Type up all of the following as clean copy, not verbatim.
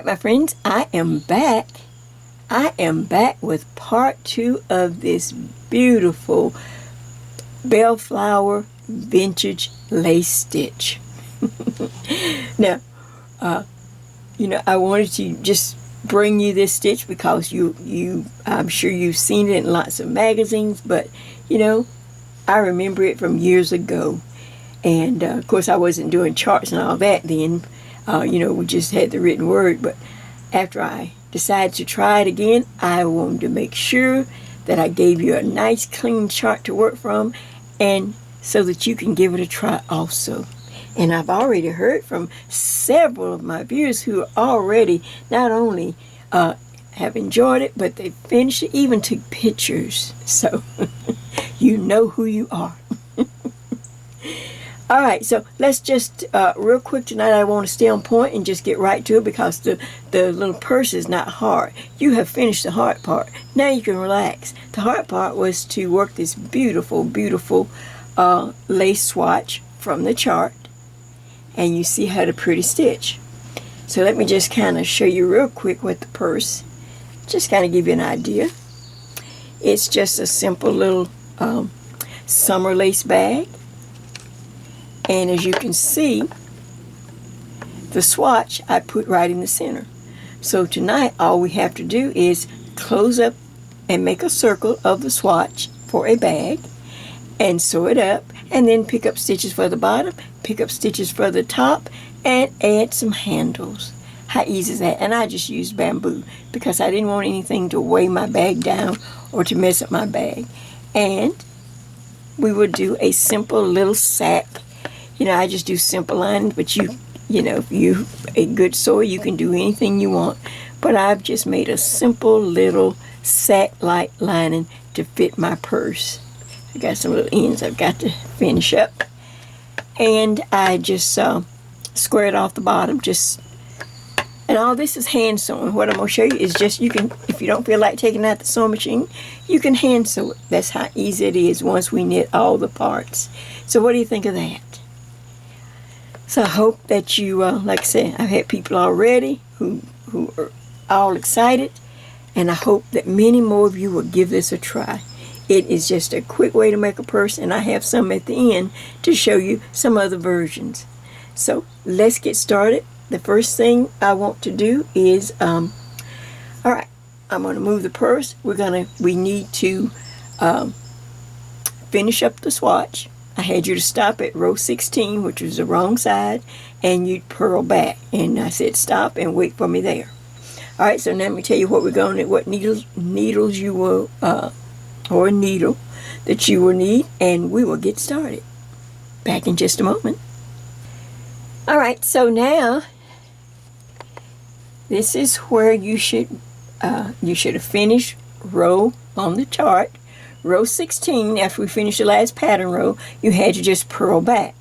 my friends, I am back. I am back with part 2 of this beautiful bellflower vintage lace stitch. Now, I wanted to just bring you this stitch because I'm sure you've seen it in lots of magazines, but I remember it from years ago. And of course I wasn't doing charts and all that then. We just had the written word, but after I decided to try it again, I wanted to make sure that I gave you a nice clean chart to work from, and so that you can give it a try also. And I've already heard from several of my viewers who already not only have enjoyed it, but they finished it, even took pictures. So you know who you are. All right, so let's just, real quick tonight, I want to stay on point and just get right to it because the little purse is not hard. You have finished the hard part. Now you can relax. The hard part was to work this beautiful, beautiful lace swatch from the chart. And you see how to pretty stitch. So let me just kind of show you real quick what the purse, just kind of give you an idea. It's just a simple little summer lace bag. And as you can see, the swatch I put right in the center. So tonight all we have to do is close up and make a circle of the swatch for a bag and sew it up, and then pick up stitches for the bottom, pick up stitches for the top, and add some handles. How easy is that? And I just used bamboo because I didn't want anything to weigh my bag down or to mess up my bag. And we would do a simple little sack. I just do simple lining, but if you're a good sewer, you can do anything you want. But I've just made a simple little sack-like lining to fit my purse. I got some little ends I've got to finish up. And I just squared off the bottom. And all this is hand sewing. What I'm going to show you is just, you can, if you don't feel like taking out the sewing machine, you can hand sew it. That's how easy it is once we knit all the parts. So what do you think of that? So I hope that you, like I said, I've had people already who are all excited, and I hope that many more of you will give this a try. It is just a quick way to make a purse, and I have some at the end to show you some other versions. So let's get started. The first thing I want to do is, all right, I'm going to move the purse. We need to finish up the swatch. I had you to stop at row 16, which was the wrong side, and you'd purl back. And I said stop and wait for me there. All right, so now let me tell you what needles you will, or a needle that you will need, and we will get started. Back in just a moment. All right, so now this is where you should have finished row on the chart. Row 16, after we finish the last pattern row, you had to just purl back.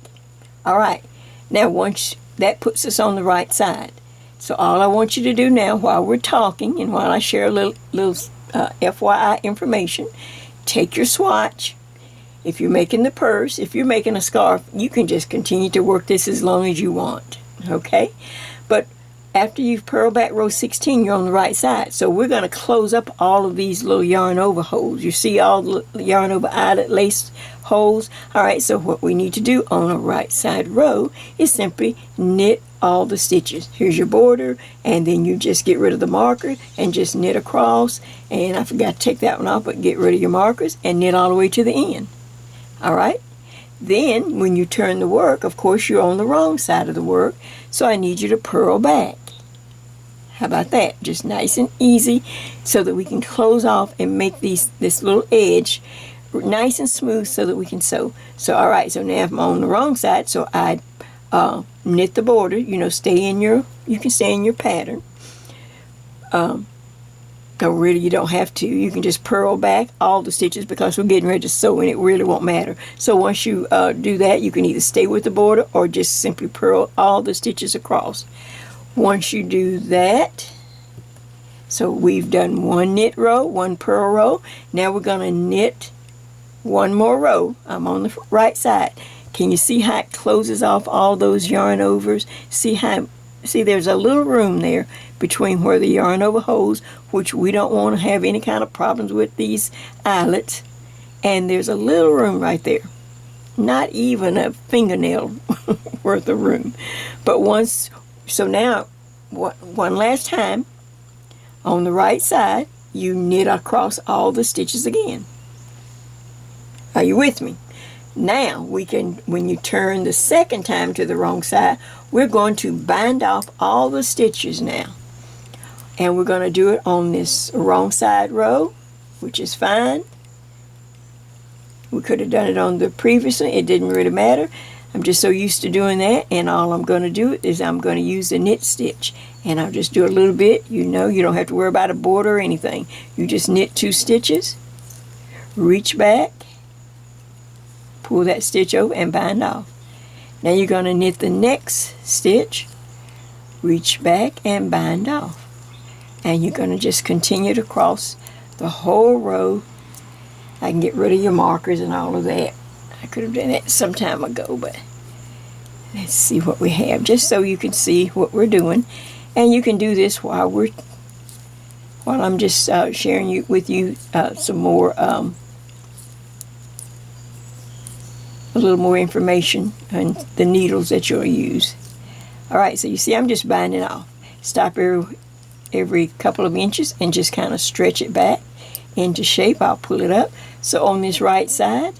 Alright, now once that puts us on the right side. So all I want you to do now, while we're talking and while I share a little FYI information, take your swatch. If you're making the purse, if you're making a scarf, you can just continue to work this as long as you want. Okay? But after you've purled back row 16, you're on the right side. So we're going to close up all of these little yarn over holes. You see all the yarn over eyelet lace holes? Alright, so what we need to do on the right side row is simply knit all the stitches. Here's your border, and then you just get rid of the marker and just knit across. And I forgot to take that one off, but get rid of your markers and knit all the way to the end. Alright? Then, when you turn the work, of course, you're on the wrong side of the work, so I need you to purl back. How about that? Just nice and easy, so that we can close off and make this little edge nice and smooth so that we can sew. So, all right, so now I'm on the wrong side, so I knit the border. You can stay in your pattern. Really, you don't have to. You can just purl back all the stitches because we're getting ready to sew and it really won't matter. So once you do that, you can either stay with the border or just simply purl all the stitches across. Once you do that, so we've done one knit row, one purl row. Now we're going to knit one more row. I'm on the right side. Can you see how it closes off all those yarn overs? See there's a little room there between where the yarn over holes, which we don't want to have any kind of problems with these eyelets. And there's a little room right there. Not even a fingernail worth of room. But so now, one last time, on the right side, you knit across all the stitches again. Are you with me? Now, when you turn the second time to the wrong side, we're going to bind off all the stitches now. And we're going to do it on this wrong side row, which is fine. We could have done it on the previous one. It didn't really matter. I'm just so used to doing that, and all I'm going to do is I'm going to use the knit stitch. And I'll just do a little bit. You know, you don't have to worry about a border or anything. You just knit 2 stitches, reach back, pull that stitch over, and bind off. Now you're going to knit the next stitch, reach back, and bind off. And you're going to just continue to cross the whole row. I can get rid of your markers and all of that. I could have done that some time ago, but let's see what we have, just so you can see what we're doing. And you can do this while I'm just sharing with you some more, a little more information on the needles that you'll use. All right, so you see I'm just binding off. Stop every couple of inches and just kind of stretch it back into shape. I'll pull it up. So on this right side,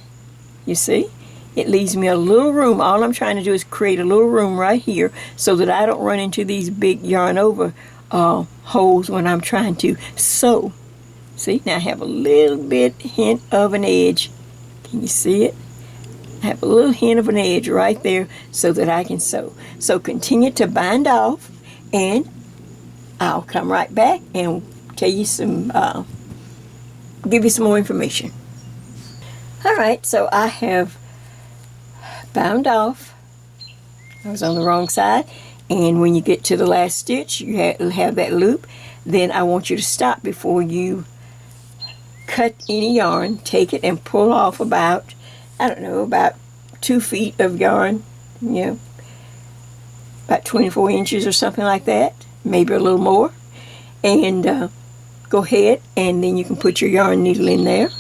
you see, it leaves me a little room. All I'm trying to do is create a little room right here so that I don't run into these big yarn over holes when I'm trying to sew. See, now I have a little bit hint of an edge. Can you see it? I have a little hint of an edge right there so that I can sew. So continue to bind off, and I'll come right back and tell you give you some more information. All right, so I have bound off. I was on the wrong side, and when you get to the last stitch, you have that loop. Then I want you to stop before you cut any yarn. Take it and pull off about, I don't know, about 2 feet of yarn, you know, about 24 inches or something like that, maybe a little more. And go ahead, and then you can put your yarn needle in there.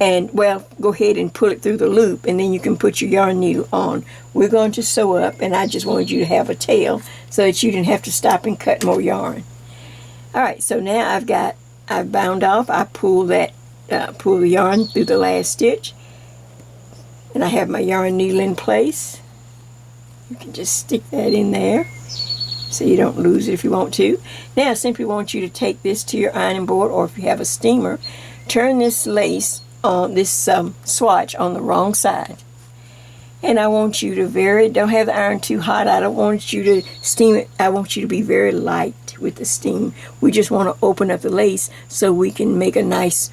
And, well, go ahead and pull it through the loop, and then you can put your yarn needle on. We're going to sew up, and I just wanted you to have a tail so that you didn't have to stop and cut more yarn. All right, so now I've bound off. I pull the yarn through the last stitch, and I have my yarn needle in place. You can just stick that in there so you don't lose it if you want to. Now I simply want you to take this to your ironing board, or if you have a steamer, turn this lace on this swatch on the wrong side. And I want you to don't have the iron too hot. I don't want you to steam it. I want you to be very light with the steam. We just want to open up the lace so we can make a nice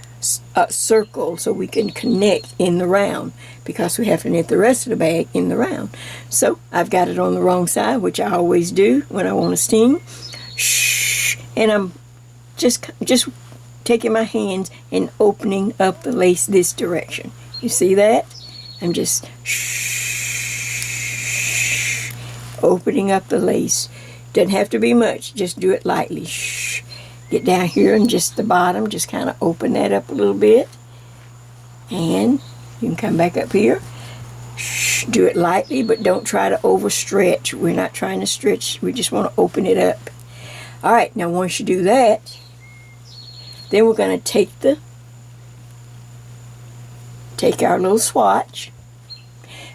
circle, so we can connect in the round, because we have to knit the rest of the bag in the round. So I've got it on the wrong side, which I always do when I want to steam. And I'm just taking my hands and opening up the lace this direction. You see that? I'm just opening up the lace. Doesn't have to be much. Just do it lightly. Get down here and just the bottom. Just kind of open that up a little bit. And you can come back up here. Do it lightly, but don't try to overstretch. We're not trying to stretch. We just want to open it up. All right, now once you do that, then we're going to take our little swatch.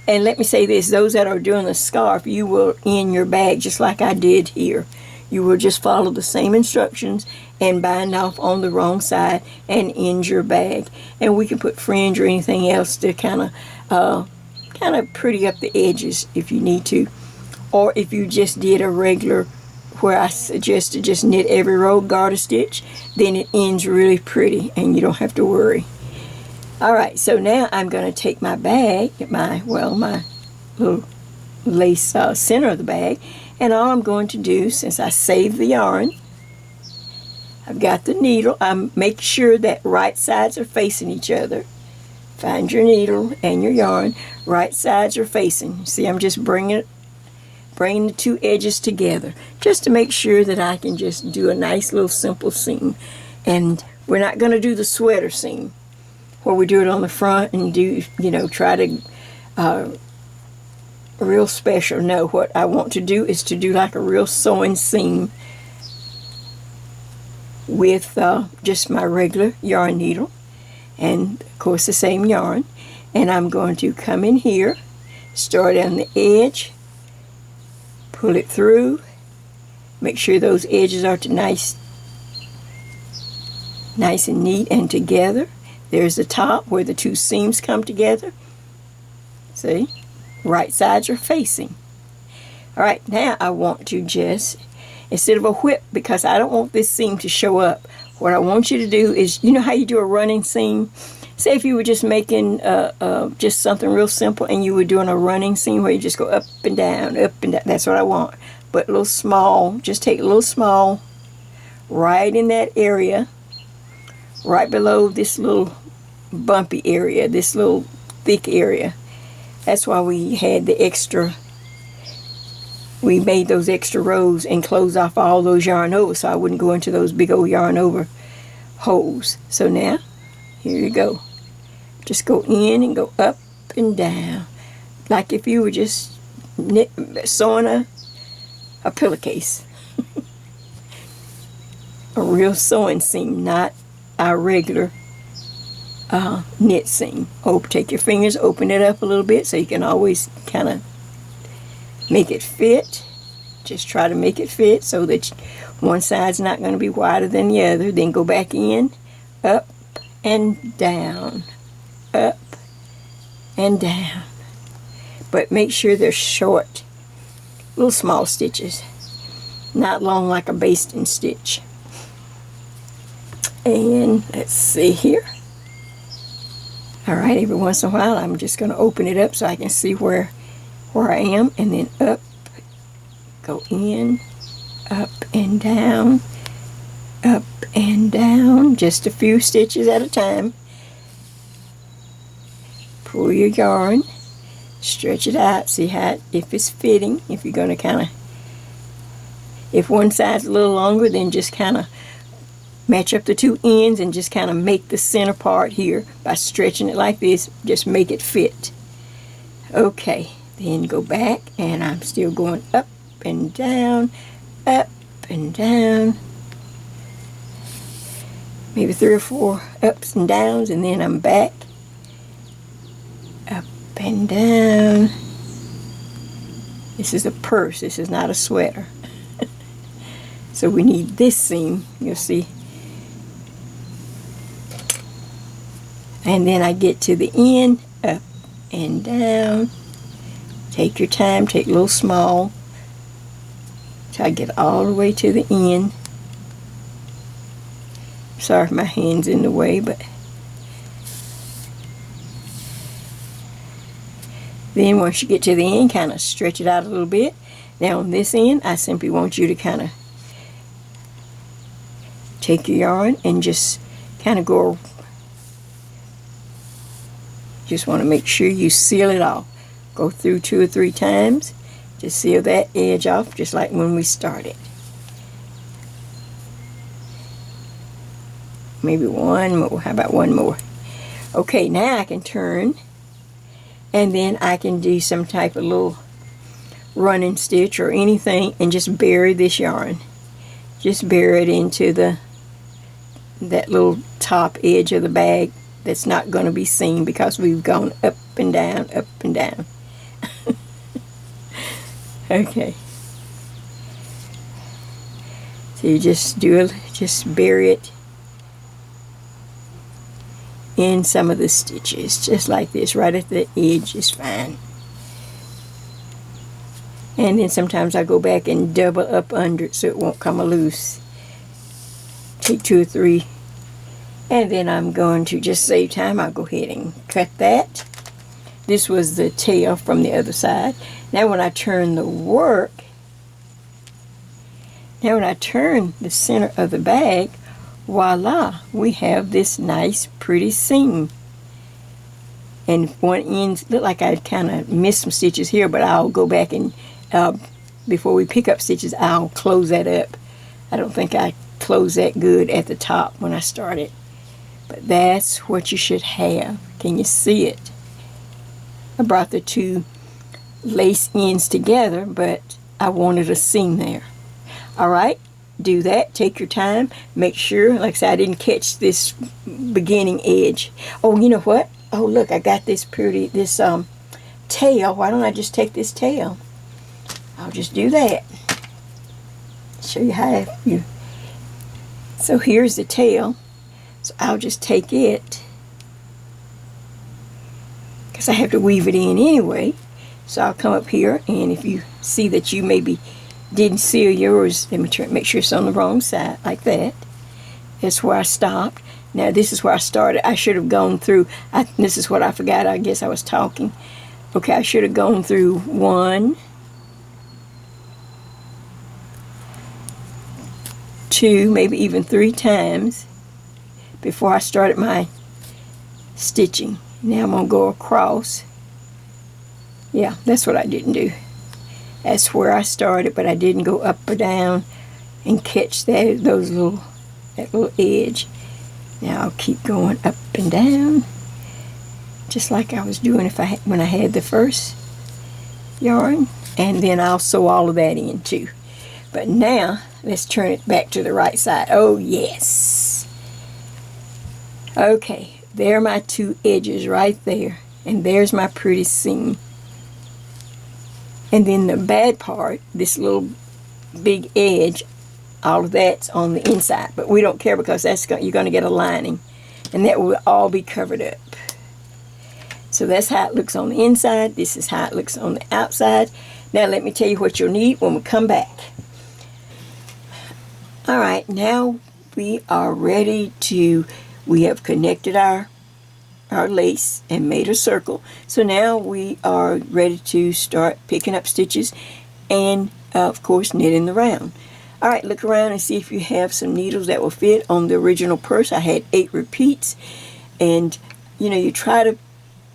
And let me say this, those that are doing the scarf, you will end your bag just like I did here. You will just follow the same instructions and bind off on the wrong side and end your bag. And we can put fringe or anything else to kind of pretty up the edges if you need to. Or if you just did a regular, where I suggest to just knit every row garter stitch, then it ends really pretty and you don't have to worry. Alright, so now I'm going to take my bag, my little lace center of the bag, and all I'm going to do, since I saved the yarn, I've got the needle. Make sure that right sides are facing each other. Find your needle and your yarn. Right sides are facing. See, I'm just bringing it bring the two edges together just to make sure that I can just do a nice little simple seam. And we're not going to do the sweater seam where we do it on the front and do, you know, try to real special. No, what I want to do is to do like a real sewing seam with just my regular yarn needle, and of course the same yarn. And I'm going to come in here, start on the edge, pull it through, make sure those edges are nice and neat and together. There's the top where the two seams come together. See? Right sides are facing. Alright, now I want to just, instead of a whip, because I don't want this seam to show up, what I want you to do is, you know how you do a running seam? Say if you were just making just something real simple and you were doing a running seam where you just go up and down, that's what I want. But a little small, just take a little small right in that area, right below this little bumpy area, this little thick area. That's why we had the extra, we made those extra rows and closed off all those yarn over so I wouldn't go into those big old yarn over holes. So now, here you go. Just go in and go up and down. Like if you were just sewing a pillowcase. A real sewing seam, not our regular knit seam. Take your fingers, open it up a little bit so you can always kind of make it fit. Just try to make it fit so that one side's not going to be wider than the other. Then go back in, up and down, up and down. But make sure they're short, little small stitches, not long like a basting stitch. And let's see here. All right, every once in a while I'm just going to open it up so I can see where I am, and then up, go in, up and down, up and down, just a few stitches at a time. Pull your yarn, stretch it out, see how if it's fitting. If you're going to kind of, if one side's a little longer, then just kind of match up the two ends and just kind of make the center part here by stretching it like this. Just make it fit. Okay, then go back, and I'm still going up and down, up and down. Maybe 3 or 4 ups and downs, and then I'm back, up and down. This is a purse, this is not a sweater. So we need this seam, you'll see. And then I get to the end, up and down. Take your time, take a little small, till I get all the way to the end. Sorry if my hand's in the way, but then once you get to the end, kind of stretch it out a little bit. Now on this end, I simply want you to kind of take your yarn and just kind of go, just want to make sure you seal it off. Go through 2 or 3 times to seal that edge off, just like when we started. Maybe one more. How about one more? Okay, now I can turn, and then I can do some type of little running stitch or anything and just bury this yarn. Just bury it into that little top edge of the bag that's not going to be seen because we've gone up and down, up and down. Okay. So you just just bury it in some of the stitches, just like this, right at the edge is fine. And then sometimes I go back and double up under it so it won't come loose. Take 2 or 3. And then I'm going to, just save time, I'll go ahead and cut that. This was the tail from the other side. Now when I turn the work, now when I turn the center of the bag, voila, we have this nice pretty seam. And one end, look like I kind of missed some stitches here, but I'll go back and before we pick up stitches, I'll close that up. I don't think I closed that good at the top when I started. But that's what you should have. Can you see it? I brought the two lace ends together, but I wanted a seam there. Alright, do that. Take your time. Make sure, like I said, I didn't catch this beginning edge. Oh, you know what? Oh, look, I got this tail. Why don't I just take this tail? I'll just do that. Show you how you. So here's the tail. So I'll just take it, because I have to weave it in anyway. So I'll come up here, and if you see that you maybe didn't seal yours, let me try, make sure it's on the wrong side, like that. That's where I stopped. Now this is where I started. I should have gone through, this is what I forgot, I guess I was talking. Okay, I should have gone through 1, 2, maybe even 3 times before I started my stitching. Now I'm going to go across. Yeah, that's what I didn't do. That's where I started, but I didn't go up or down and catch that little edge. Now I'll keep going up and down, just like I was doing when I had the first yarn, and then I'll sew all of that in too. But now let's turn it back to the right side. Oh yes. Okay, there are my 2 edges right there, and there's my pretty seam. And then the bad part, this little big edge, all of that's on the inside, but we don't care, because you're going to get a lining, and that will all be covered up. So that's how it looks on the inside. This is how it looks on the outside. Now let me tell you what you'll need when we come back. Alright, now we are ready to, we have connected our lace and made a circle. So now we are ready to start picking up stitches and of course knitting the round. Alright, look around and see if you have some needles that will fit. On the original purse I had 8 repeats, and you know, you try to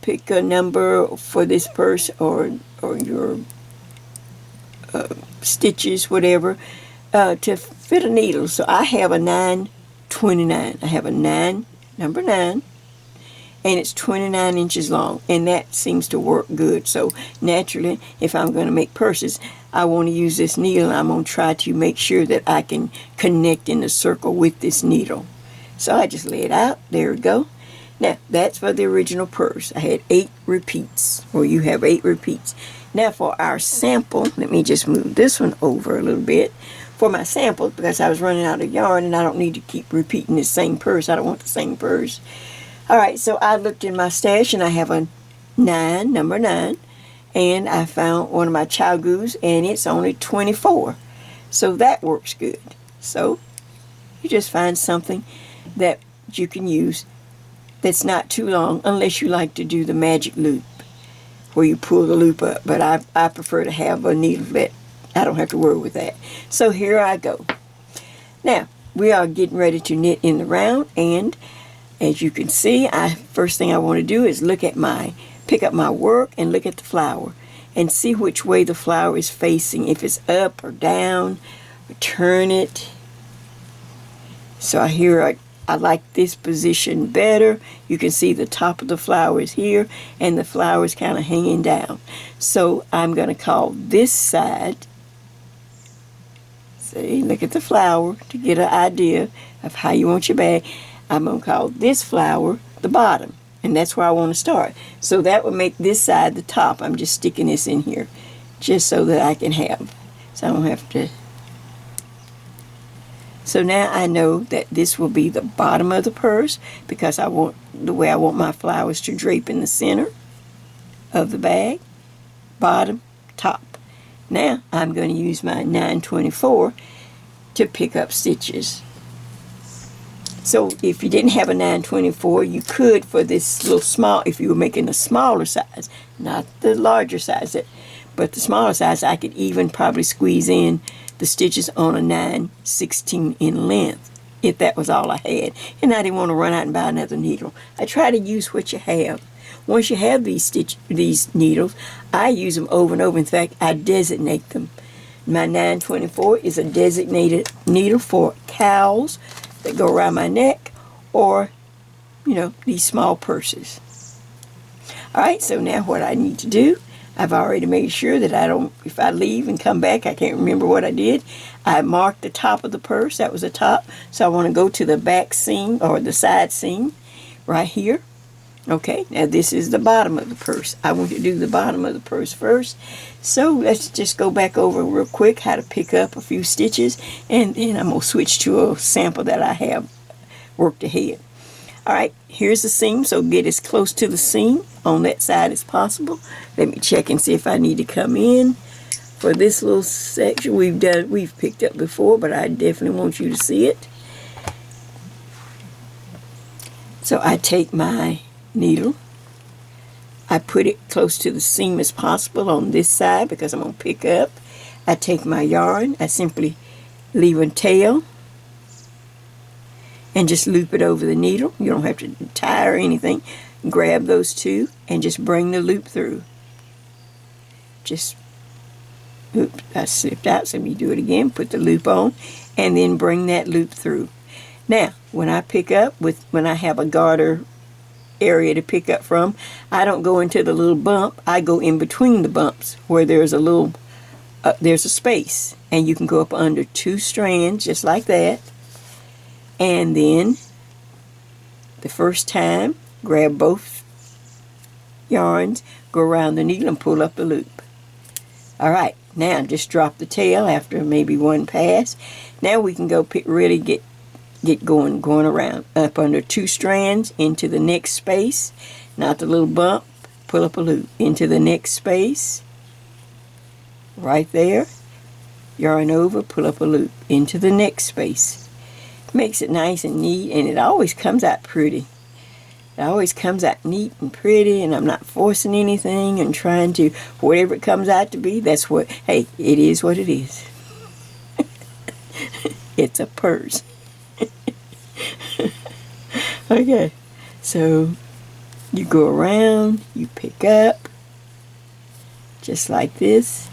pick a number for this purse or your stitches, whatever, to fit a needle. So I have a 9/29. I have a number 9, and it's 29 inches long, and that seems to work good. So naturally, if I'm going to make purses, I want to use this needle, and I'm going to try to make sure that I can connect in a circle with this needle. So I just lay it out. There we go. Now that's for the original purse. I had 8 repeats, or you have 8 repeats. Now for our sample, let me just move this one over a little bit. For my sample, because I was running out of yarn and I don't need to keep repeating the same purse. I don't want the same purse. Alright, so I looked in my stash and I have a 9, number 9, and I found one of my Chow-Goos and it's only 24. So that works good. So you just find something that you can use that's not too long, unless you like to do the magic loop where you pull the loop up. But I prefer to have a needle that I don't have to worry with that. So here I go. Now we are getting ready to knit in the round, and as you can see, first thing I want to do is pick up my work and look at the flower and see which way the flower is facing, if it's up or down, or turn it. So I like this position better. You can see the top of the flower is here and the flower is kind of hanging down. So I'm going to call this side, see, look at the flower to get an idea of how you want your bag. I'm going to call this flower the bottom, and that's where I want to start. So that would make this side the top. I'm just sticking this in here just so that I can have, so I don't have to. So now I know that this will be the bottom of the purse, because I want the way I want my flowers to drape in the center of the bag. Bottom, top. Now I'm going to use my 9/24 to pick up stitches. So if you didn't have a 9/24, you could, for this little small, if you were making a smaller size, not the larger size, but the smaller size, I could even probably squeeze in the stitches on a 9/16 in length, if that was all I had. And I didn't want to run out and buy another needle. I try to use what you have. Once you have these needles, I use them over and over. In fact, I designate them My 924 is a designated needle for cowls that go around my neck, or, you know, these small purses. Alright, so now what I need to do, I've already made sure that I don't, if I leave and come back, I can't remember what I did. I marked the top of the purse, that was the top, so I want to go to the back seam, or the side seam, right here. Okay, now this is the bottom of the purse. I want to do the bottom of the purse first. So let's just go back over real quick how to pick up a few stitches, and then I'm going to switch to a sample that I have worked ahead. Alright, here's the seam, so get as close to the seam on that side as possible. Let me check and see if I need to come in. For this little section we've picked up before, but I definitely want you to see it. So I take my needle, I put it close to the seam as possible on this side because I'm going to pick up. I take my yarn, I simply leave a tail and just loop it over the needle. You don't have to tie or anything. Grab those two and just bring the loop through. Just, oops, I slipped out, so let me do it again. Put the loop on and then bring that loop through. Now, when I pick up, when I have a garter area to pick up from, I don't go into the little bump. I go in between the bumps where there's a little, there's a space, and you can go up under 2 strands just like that. And then the first time, grab both yarns, go around the needle and pull up the loop. Alright, now just drop the tail after maybe one pass. Now we can go really get going around up under 2 strands into the next space, not the little bump. Pull up a loop into the next space right there, yarn over, pull up a loop into the next space. Makes it nice and neat, and it always comes out pretty. It always comes out neat and pretty, and I'm not forcing anything and trying to, whatever it comes out to be, that's what, hey, it is what it is. It's a purse. Okay, so you go around, you pick up, just like this.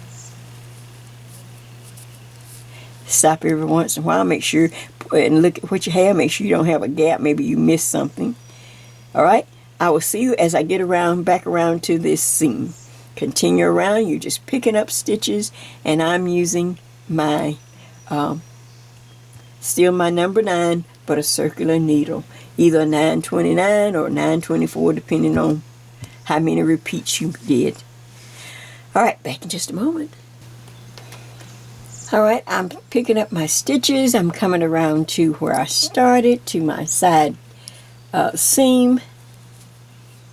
Stop every once in a while, make sure, and look at what you have, make sure you don't have a gap, maybe you missed something. Alright, I will see you as I get back around to this seam. Continue around, you're just picking up stitches, and I'm using my, still my number 9, but a circular needle. Either a 929 or 924, depending on how many repeats you did. Alright, back in just a moment. Alright, I'm picking up my stitches. I'm coming around to where I started, to my side seam.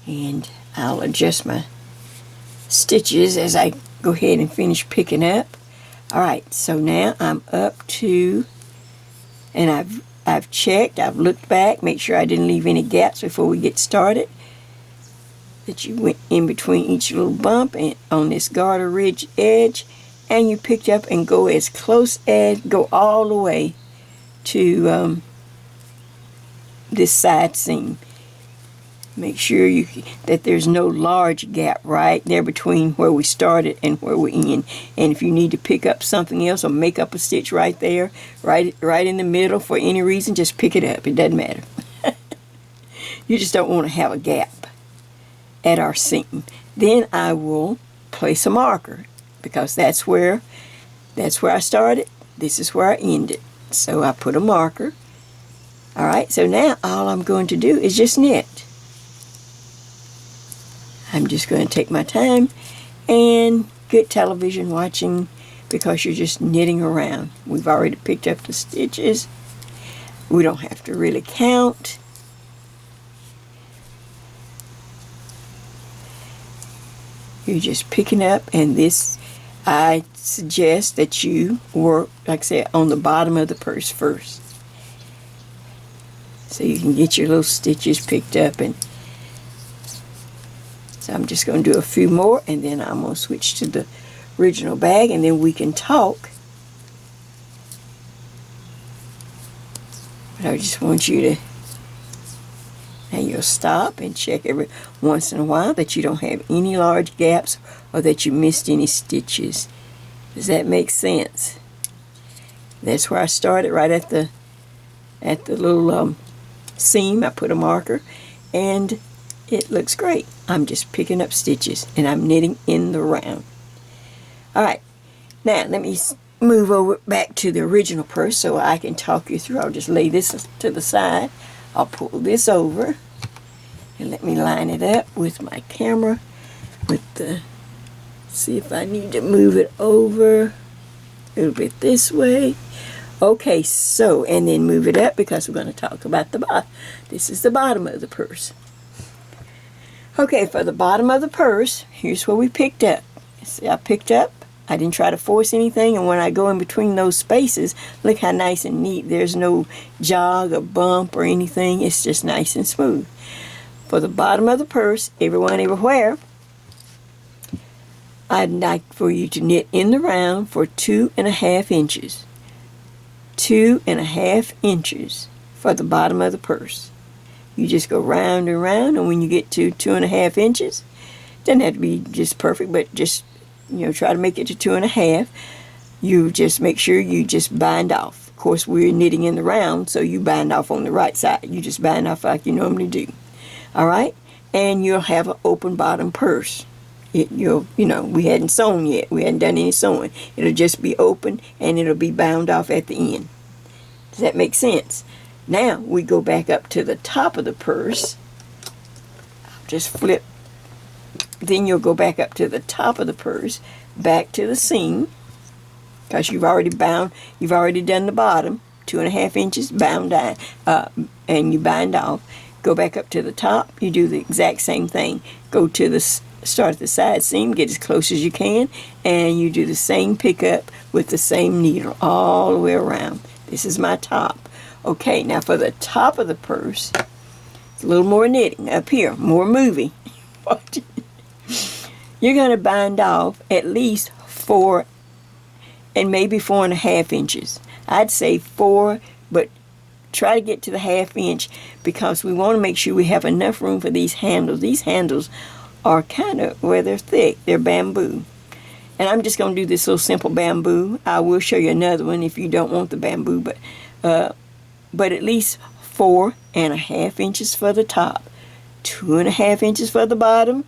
And I'll adjust my stitches as I go ahead and finish picking up. Alright, so now I'm up to, and I've checked, I've looked back, make sure I didn't leave any gaps before we get started. That you went in between each little bump and on this garter ridge edge, and you picked up and go as close as, go all the way to this side seam. Make sure that there's no large gap right there between where we started and where we end. And if you need to pick up something else or make up a stitch right there, right in the middle for any reason, just pick it up. It doesn't matter. You just don't want to have a gap at our seam. Then I will place a marker, because that's where I started. This is where I ended. So I put a marker. Alright, so now all I'm going to do is just knit. I'm just going to take my time, and good television watching, because you're just knitting around. We've already picked up the stitches. We don't have to really count. You're just picking up, and this, I suggest that you work, like I said, on the bottom of the purse first. So you can get your little stitches picked up. And so I'm just going to do a few more, and then I'm going to switch to the original bag, and then we can talk. But I just want you to, and you'll stop and check every once in a while that you don't have any large gaps or that you missed any stitches. Does that make sense? That's where I started, right at the little seam. I put a marker, and it looks great. I'm just picking up stitches, and I'm knitting in the round. All right, now let me move over back to the original purse so I can talk you through. I'll just lay this to the side. I'll pull this over, and let me line it up with my camera. See if I need to move it over a little bit this way. Okay, so, and then move it up because we're going to talk about the bottom. This is the bottom of the purse. Okay, for the bottom of the purse, here's what we picked up. See, I picked up. I didn't try to force anything, and when I go in between those spaces, look how nice and neat. There's no jog or bump or anything. It's just nice and smooth. For the bottom of the purse, everyone, everywhere, I'd like for you to knit in the round for 2.5 inches. 2.5 inches for the bottom of the purse. You just go round and round, and when you get to 2.5 inches, doesn't have to be just perfect, but just, you know, try to make it to 2.5. You just make sure you just bind off. Of course, we're knitting in the round, so you bind off on the right side. You just bind off like you normally do. All right, and you'll have an open bottom purse. You know, we hadn't sewn yet. We hadn't done any sewing. It'll just be open, and it'll be bound off at the end. Does that make sense? Now we go back up to the top of the purse. Just flip. Then you'll go back up to the top of the purse, back to the seam, because you've already done the bottom, 2.5 inches bound down, and you bind off. Go back up to the top. You do the exact same thing. Go to the start at the side seam, get as close as you can, and you do the same pickup with the same needle all the way around. This is my top. Okay, now for the top of the purse, it's a little more knitting up here, more moving. You're going to bind off at least 4 and maybe 4.5 inches. I'd say 4, but try to get to the 1/2 inch because we want to make sure we have enough room for these handles. These handles are kind of, well, they're thick. They're bamboo. And I'm just going to do this little simple bamboo. I will show you another one if you don't want the bamboo, but at least 4.5 inches for the top, 2.5 inches for the bottom,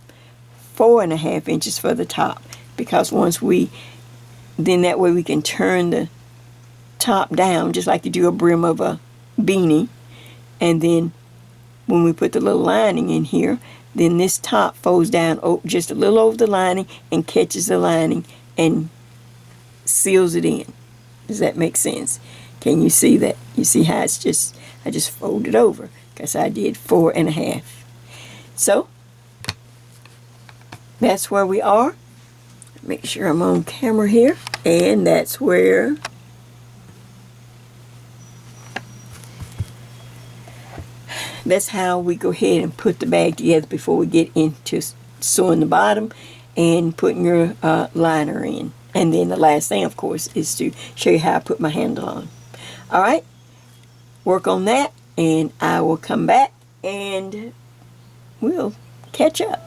4.5 inches for the top. Because then that way we can turn the top down just like you do a brim of a beanie. And then when we put the little lining in here, then this top folds down just a little over the lining and catches the lining and seals it in. Does that make sense? Can you see that? You see how I just fold it over because I did 4.5. So that's where we are. Make sure I'm on camera here. And that's where that's how we go ahead and put the bag together before we get into sewing the bottom and putting your liner in. And then the last thing, of course, is to show you how I put my handle on. All right, work on that, and I will come back and we'll catch up.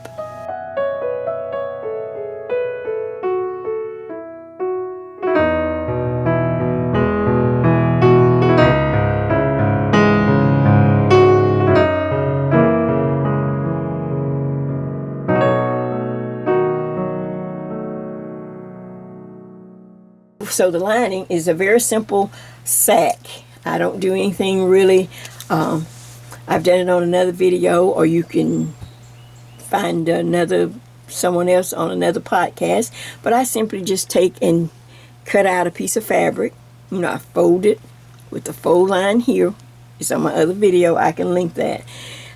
So the lining is a very simple sack. I don't do anything really. I've done it on another video, or you can find someone else on another podcast. But I simply just take and cut out a piece of fabric. You know, I fold it with the fold line here. It's on my other video. I can link that.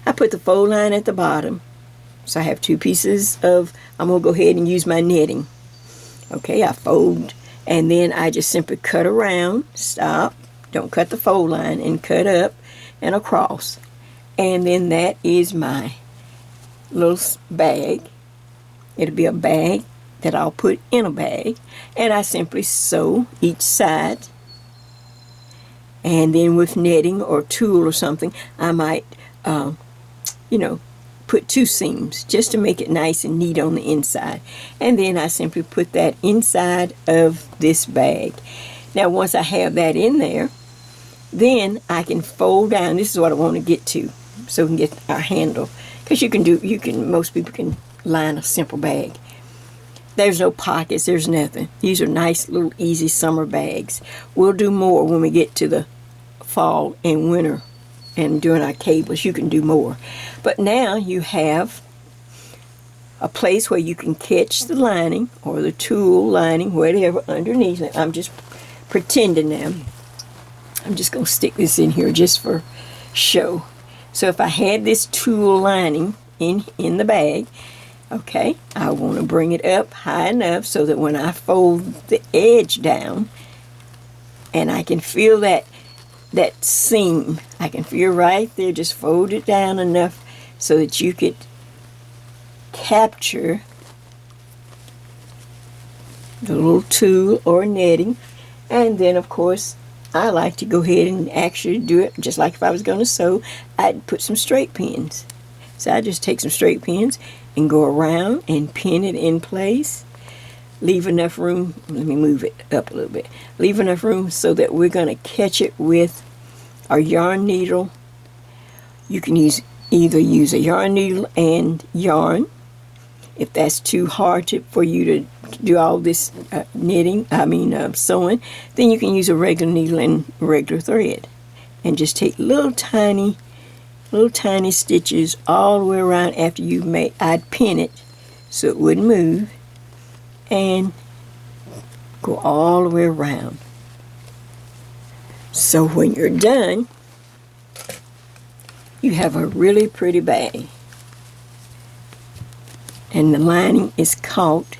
I put the fold line at the bottom. So I have 2 pieces of, I'm going to go ahead and use my knitting. Okay, I fold. And then I just simply cut around, stop, don't cut the fold line, and cut up and across. And then that is my little bag. It'll be a bag that I'll put in a bag. And I simply sew each side. And then with netting or tulle or something, I might, put put 2 seams just to make it nice and neat on the inside. And then I simply put that inside of this bag. Now once I have that in there, then I can fold down. This is what I want to get to, so we can get our handle. Because most people can line a simple bag. There's no pockets, there's nothing. These are nice little easy summer bags. We'll do more when we get to the fall and winter and doing our cables. You can do more. But now you have a place where you can catch the lining or the tulle lining, whatever, underneath it. I'm just pretending now. I'm just going to stick this in here just for show. So if I had this tulle lining in the bag, okay, I want to bring it up high enough so that when I fold the edge down, and I can feel that seam, I can feel right there, just fold it down enough so that you could capture the little tulle or netting. And then of course I like to go ahead and actually do it just like if I was going to sew. I'd put some straight pins. So I just take some straight pins and go around and pin it in place. Leave enough room, let me move it up a little bit. Leave enough room so that we're going to catch it with our yarn needle. You can either use a yarn needle and yarn. If that's too hard for you to do all this sewing, then you can use a regular needle and regular thread. And just take little tiny stitches all the way around after you've made. I'd pin it so it wouldn't move. And go all the way around. So when you're done, you have a really pretty bag. And the lining is caught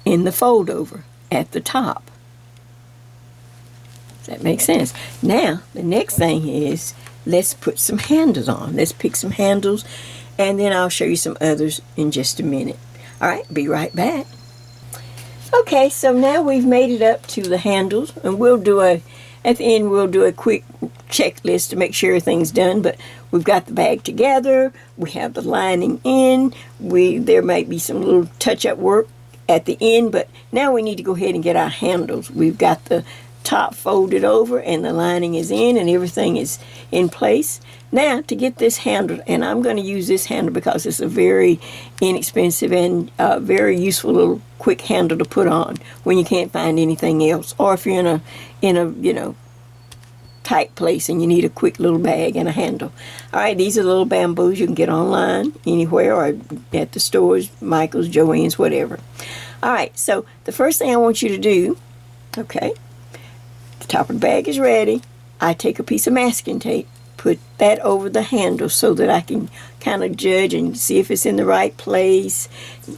in the fold over at the top. Does that make sense? Now, the next thing is, let's put some handles on. Let's pick some handles, and then I'll show you some others in just a minute. All right, be right back. Okay, so now we've made it up to the handles, and at the end we'll do a quick checklist to make sure everything's done. But we've got the bag together, we have the lining in, there might be some little touch-up work at the end, but now we need to go ahead and get our handles. We've got the top folded over and the lining is in and everything is in place. Now to get this handle, and I'm going to use this handle because it's a very inexpensive and very useful little quick handle to put on when you can't find anything else, or if you're in a tight place and you need a quick little bag and a handle. All right, these are little bamboos you can get online anywhere or at the stores, Michael's, Joann's, whatever. All right, so the first thing I want you to do, okay, the top of the bag is ready. I take a piece of masking tape, put that over the handle so that I can kind of judge and see if it's in the right place,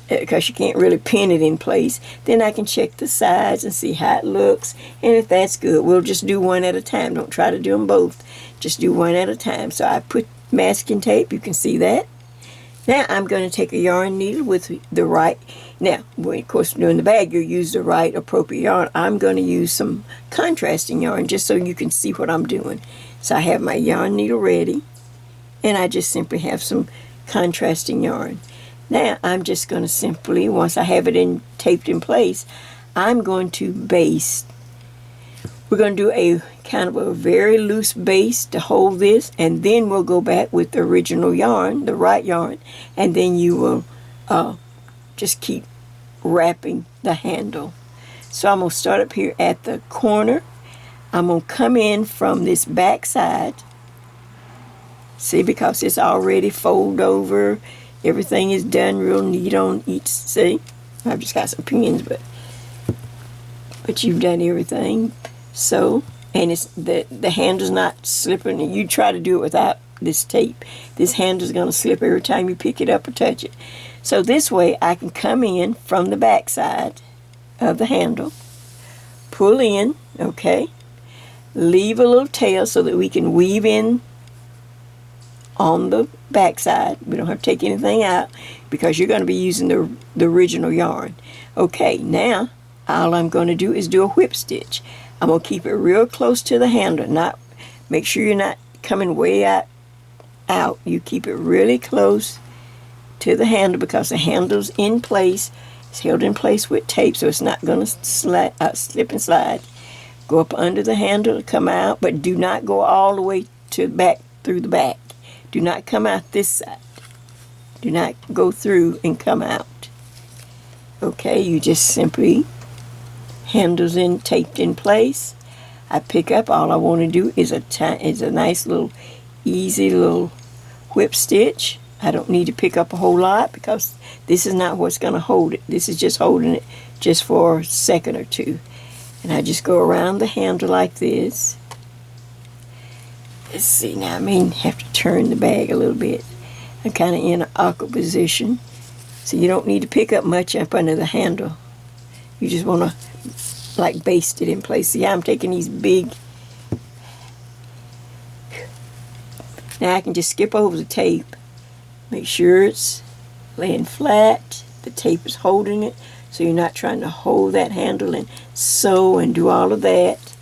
because you can't really pin it in place. Then I can check the sides and see how it looks, and if that's good, we'll just do one at a time. Don't try to do them both, just do one at a time. So I put masking tape, you can see that. Now I'm going to take a yarn needle with the right, now of course doing the bag you use the right appropriate yarn. I'm going to use some contrasting yarn just so you can see what I'm doing. So I have my yarn needle ready, and I just simply have some contrasting yarn. Now I'm just going to simply, once I have it taped in place, I'm going to baste. We're going to do a kind of a very loose base to hold this, and then we'll go back with the original yarn, the right yarn, and then you will just keep wrapping the handle. So I'm going to start up here at the corner. I'm going to come in from this back side. See, because it's already fold over. Everything is done real neat on each. See, I've just got some pins, but you've done everything. So, and it's the handle's not slipping. You try to do it without this tape. This handle's going to slip every time you pick it up or touch it. So this way I can come in from the back side of the handle, pull in, okay, leave a little tail so that we can weave in on the back side. We don't have to take anything out because you're going to be using the original yarn. Okay, now all I'm going to do is do a whip stitch. I'm going to keep it real close to the handle. Make sure you're not coming way out. You keep it really close to the handle because the handle's in place. It's held in place with tape, so it's not going to slip and slide. Go up under the handle, come out, but do not go all the way to back through the back. Do not come out this side. Do not go through and come out. Okay, you just simply, handles taped in place. I pick up, all I want to do is a nice little, easy little whip stitch. I don't need to pick up a whole lot because this is not what's going to hold it. This is just holding it just for a second or two. And I just go around the handle like this. Let's see, now I may have to turn the bag a little bit. I'm kind of in an awkward position. So you don't need to pick up much up under the handle. You just want to like baste it in place. See, I'm taking these big. Now I can just skip over the tape. Make sure it's laying flat. The tape is holding it. So you're not trying to hold that handle and sew and do all of that.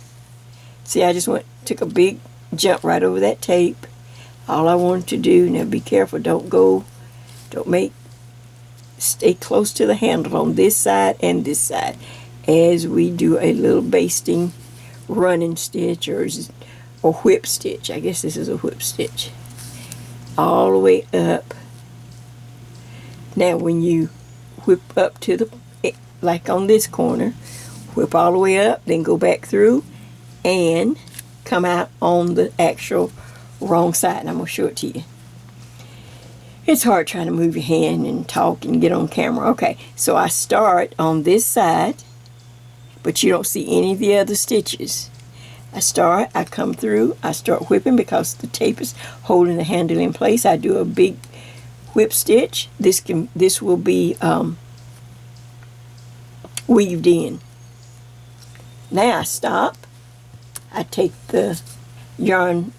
See, I just took a big jump right over that tape. All I wanted to do, now be careful, stay close to the handle on this side and this side as we do a little basting running stitch or whip stitch. I guess this is a whip stitch. All the way up. Now when you whip up to the, like on this corner, whip all the way up, then go back through and come out on the actual wrong side. And I'm going to show it to you. It's hard trying to move your hand and talk and get on camera. Okay, so I start on this side, but you don't see any of the other stitches. I come through, I start whipping because the tape is holding the handle in place. I do a big whip stitch. This will be weaved in. Now I stop. I take the yarn,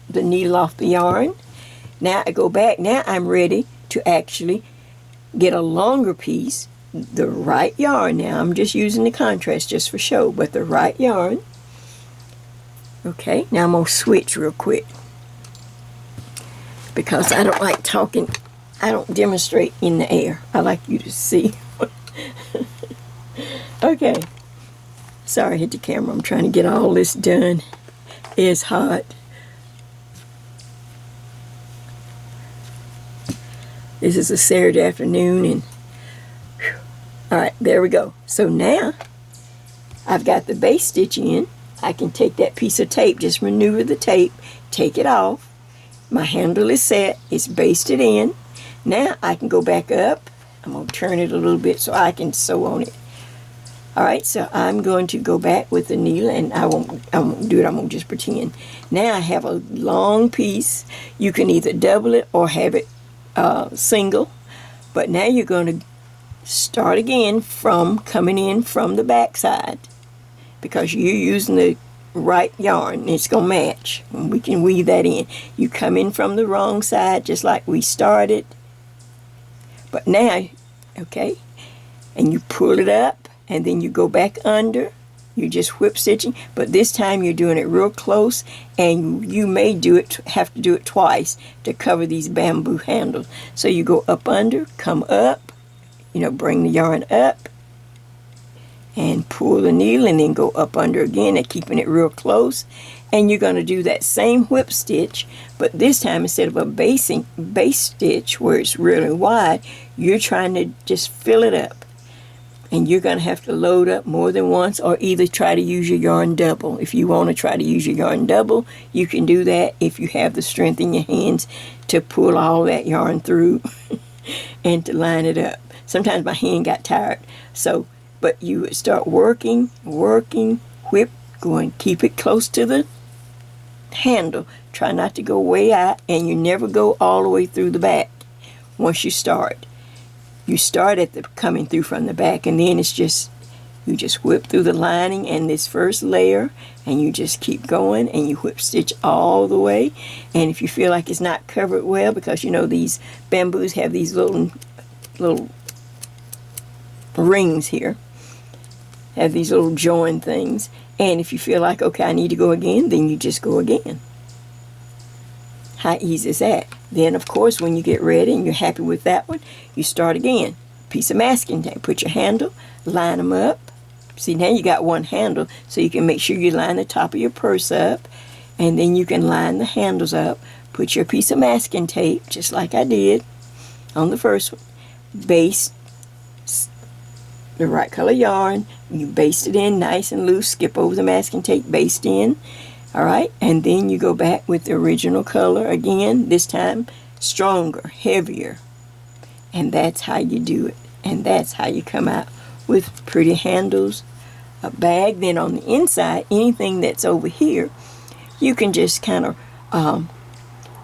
the needle off the yarn. Now I go back. Now I'm ready to actually get a longer piece, the right yarn. Now I'm just using the contrast just for show, but the right yarn. Okay, now I'm going to switch real quick because I don't like talking. I don't demonstrate in the air. I like you to see. Okay. Sorry, I hit the camera. I'm trying to get all this done. It's hot. This is a Saturday afternoon and whew. All right, there we go. So now I've got the base stitch in. I can take that piece of tape, just maneuver the tape, take it off. My handle is set, it's basted in. Now I can go back up. I'm going to turn it a little bit so I can sew on it. All right, so I'm going to go back with the needle, and I won't do it. I'm going to just pretend. Now I have a long piece. You can either double it or have it single. But now you're going to start again from coming in from the back side because you're using the right yarn. It's going to match. And we can weave that in. You come in from the wrong side just like we started. But now, okay, and you pull it up, and then you go back under. You're just whip stitching, but this time you're doing it real close, and you may have to do it twice to cover these bamboo handles. So you go up under, come up, bring the yarn up, and pull the needle, and then go up under again, and keeping it real close. And you're going to do that same whip stitch, but this time instead of a base stitch where it's really wide, you're trying to just fill it up. And you're going to have to load up more than once or either try to use your yarn double. If you want to try to use your yarn double, you can do that if you have the strength in your hands to pull all that yarn through and to line it up. Sometimes my hand got tired. But you would start working, whip, going, keep it close to the handle. Try not to go way out, and you never go all the way through the back once you start. You start at the coming through from the back, and then it's just, you just whip through the lining and this first layer, and you just keep going, and you whip stitch all the way. And if you feel like it's not covered well, because these bamboos have these little rings here, have these little join things, and if you feel like, okay, I need to go again, then you just go again. How easy is that? Then, of course, when you get ready and you're happy with that one, you start again. Piece of masking tape. Put your handle, line them up. See, now you got one handle, so you can make sure you line the top of your purse up, and then you can line the handles up. Put your piece of masking tape, just like I did on the first one. Baste the right color yarn. You baste it in nice and loose. Skip over the masking tape, baste in. All right, and then you go back with the original color again, this time stronger, heavier. And that's how you do it. And that's how you come out with pretty handles, a bag. Then on the inside, anything that's over here, you can just kind of,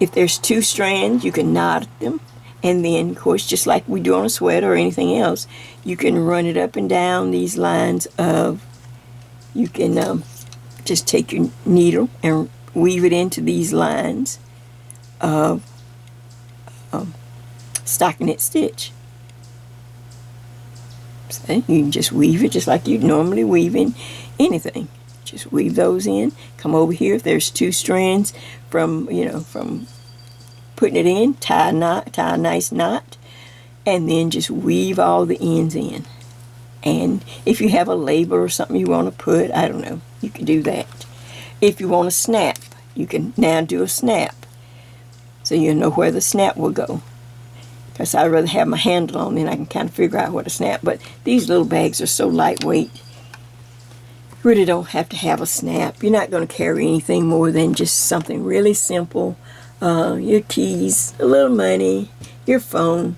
if there's 2 strands, you can knot them. And then, of course, just like we do on a sweater or anything else, you can run it up and down these lines of, you can just take your needle and weave it into these lines of stockinette stitch. So you can just weave it just like you'd normally weave in anything. Just weave those in. Come over here if there's 2 strands from putting it in, tie a nice knot, and then just weave all the ends in. And if you have a label or something you want to put, I don't know, you can do that. If you want to snap, you can now do a snap, so you know where the snap will go. Because I'd rather have my handle on, then I can kind of figure out what to snap. But these little bags are so lightweight, you really don't have to have a snap. You're not going to carry anything more than just something really simple. Your keys, a little money, your phone,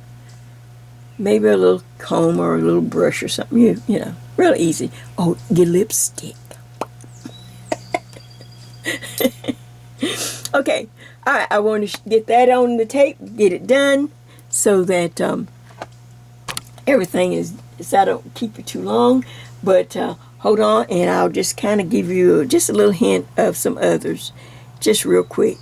maybe a little comb or a little brush or something. You know, real easy. Oh, your lipstick. Okay, all right. I want to get that on the tape, get it done, so that everything is. So I don't keep you too long. But hold on, and I'll just kind of give you just a little hint of some others, just real quick.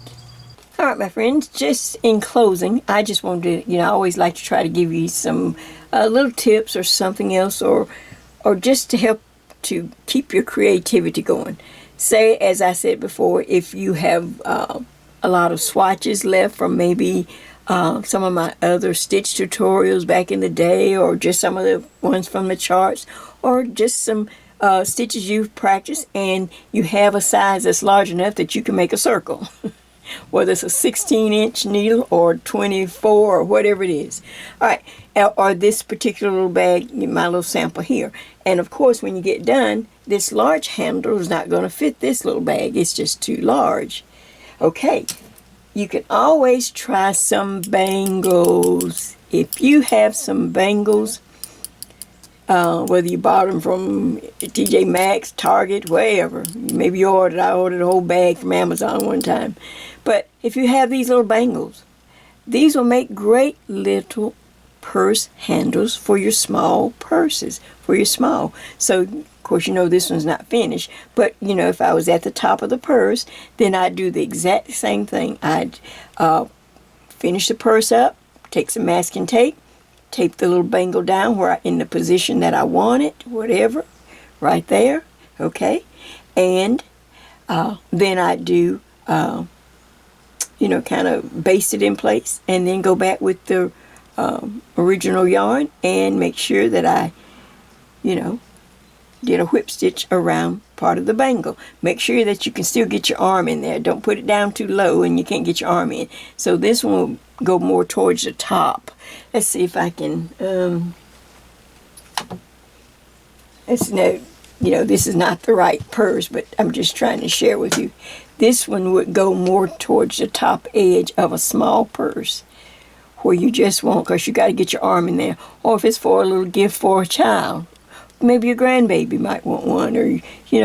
All right, my friends, just in closing, I just wanted to, I always like to try to give you some little tips or something else, or just to help to keep your creativity going. Say, as I said before, if you have a lot of swatches left from maybe some of my other stitch tutorials back in the day, or just some of the ones from the charts, or just some stitches you've practiced, and you have a size that's large enough that you can make a circle. Whether it's a 16-inch needle or 24 or whatever it is. All right, or this particular little bag, my little sample here. And of course, when you get done, this large handle is not going to fit this little bag. It's just too large. Okay, you can always try some bangles. If you have some bangles, whether you bought them from TJ Maxx, Target, wherever. Maybe I ordered a whole bag from Amazon one time. But if you have these little bangles, these will make great little purse handles for your small purses, for your small. So, of course, this one's not finished. But, if I was at the top of the purse, then I'd do the exact same thing. I'd finish the purse up, take some masking tape, tape the little bangle down in the position that I want it, whatever, right there, okay? And then I do, kind of baste it in place, and then go back with the original yarn and make sure that I, did a whip stitch around part of the bangle. Make sure that you can still get your arm in there. Don't put it down too low and you can't get your arm in. So this one will go more towards the top. Let's see if I can, this is not the right purse, but I'm just trying to share with you. This one would go more towards the top edge of a small purse, where you just won't, because you got to get your arm in there. Or if it's for a little gift for a child, maybe your grandbaby might want one, or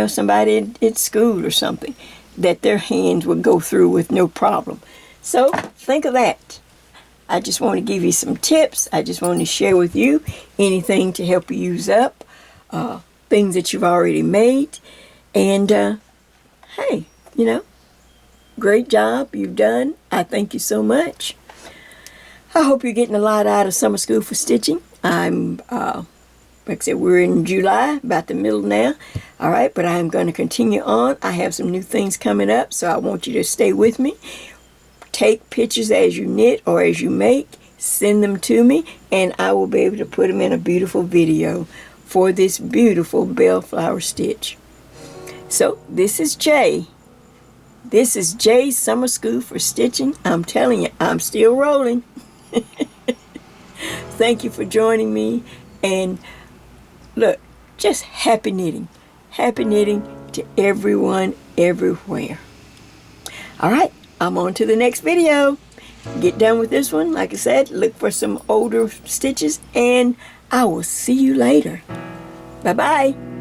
somebody at school or something, that their hands would go through with no problem. So think of that. I just want to give you some tips. I just want to share with you anything to help you use up things that you've already made. And hey, great job you've done. I thank you so much. I hope you're getting a lot out of summer school for stitching. I'm like I said, we're in July, about the middle now. All right, but I'm going to continue on. I have some new things coming up, so I want you to stay with me. take pictures as you knit or as you make, send them to me, and I will be able to put them in a beautiful video for this beautiful bellflower stitch. So this is Jay. This is Jay's Summer School for Stitching. I'm telling you, I'm still rolling. Thank you for joining me, and look, just happy knitting. Happy knitting to everyone, everywhere. All right, I'm on to the next video. Get done with this one. Like I said, look for some older stitches, and I will see you later. Bye-bye.